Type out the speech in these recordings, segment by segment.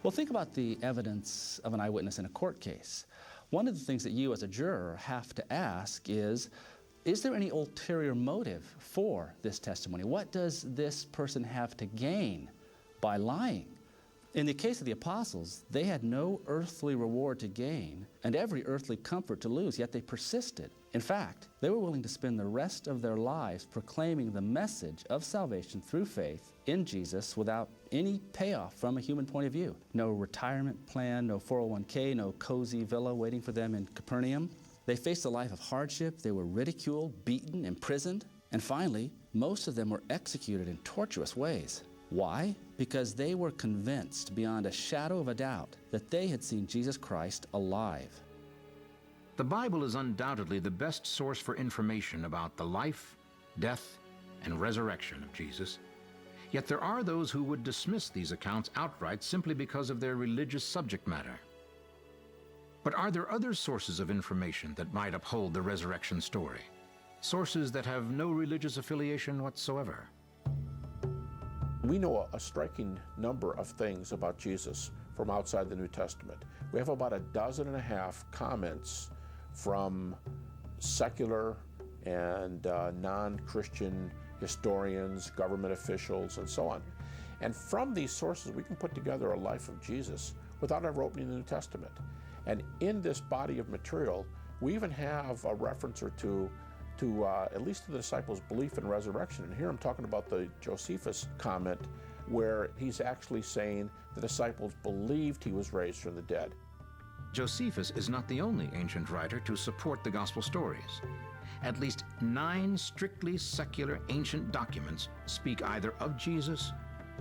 Well, think about the evidence of an eyewitness in a court case. One of the things that you as a juror have to ask is there any ulterior motive for this testimony? What does this person have to gain by lying? In the case of the apostles, they had no earthly reward to gain and every earthly comfort to lose, yet they persisted. In fact, they were willing to spend the rest of their lives proclaiming the message of salvation through faith in Jesus without any payoff from a human point of view. No retirement plan, no 401k, no cozy villa waiting for them in Capernaum. They faced a life of hardship. They were ridiculed, beaten, imprisoned, and finally, most of them were executed in tortuous ways. Why? Because they were convinced beyond a shadow of a doubt that they had seen Jesus Christ alive. The Bible is undoubtedly the best source for information about the life, death, and resurrection of Jesus. Yet there are those who would dismiss these accounts outright simply because of their religious subject matter. But are there other sources of information that might uphold the resurrection story? Sources that have no religious affiliation whatsoever? We know a striking number of things about Jesus from outside the New Testament. We have about 12 comments from secular and non-Christian historians, government officials, and so on. And from these sources, we can put together a life of Jesus without ever opening the New Testament. And in this body of material, we even have a reference or two to at least to the disciples' belief in resurrection. And here I'm talking about the Josephus comment where he's actually saying the disciples believed he was raised from the dead. Josephus is not the only ancient writer to support the gospel stories. At least 9 strictly secular ancient documents speak either of Jesus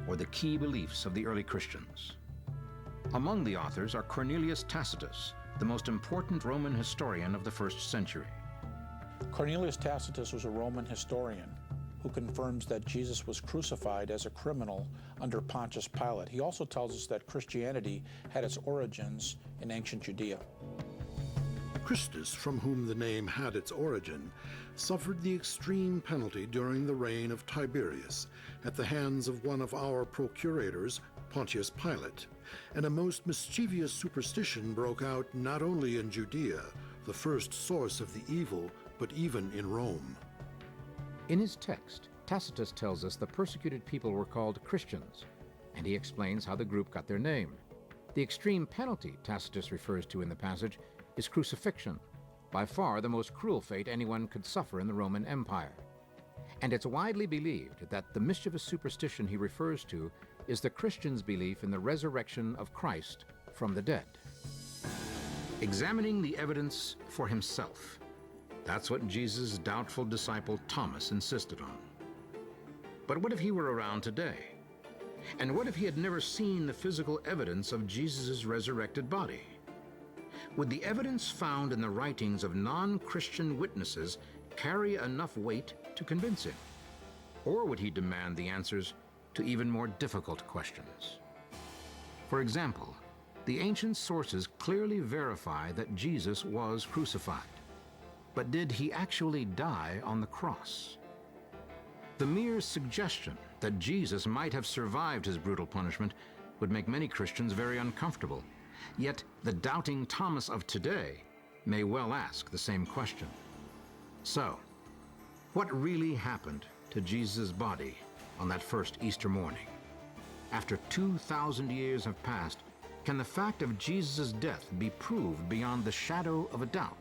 or the key beliefs of the early Christians. Among the authors are Cornelius Tacitus, the most important Roman historian of the 1st century. Cornelius Tacitus was a Roman historian who confirms that Jesus was crucified as a criminal under Pontius Pilate. He also tells us that Christianity had its origins in ancient Judea. Christus, from whom the name had its origin, suffered the extreme penalty during the reign of Tiberius at the hands of one of our procurators, Pontius Pilate, and a most mischievous superstition broke out not only in Judea, the first source of the evil, but even in Rome. In his text, Tacitus tells us the persecuted people were called Christians, and he explains how the group got their name. The extreme penalty Tacitus refers to in the passage is crucifixion, by far the most cruel fate anyone could suffer in the Roman Empire. And it's widely believed that the mischievous superstition he refers to is the Christians' belief in the resurrection of Christ from the dead. Examining the evidence for himself, that's what Jesus' doubtful disciple Thomas insisted on. But what if he were around today? And what if he had never seen the physical evidence of Jesus' resurrected body? Would the evidence found in the writings of non-Christian witnesses carry enough weight to convince him? Or would he demand the answers to even more difficult questions? For example, the ancient sources clearly verify that Jesus was crucified. But did he actually die on the cross? The mere suggestion that Jesus might have survived his brutal punishment would make many Christians very uncomfortable. Yet the doubting Thomas of today may well ask the same question. So, what really happened to Jesus' body on that first Easter morning? After 2,000 years have passed, can the fact of Jesus' death be proved beyond the shadow of a doubt?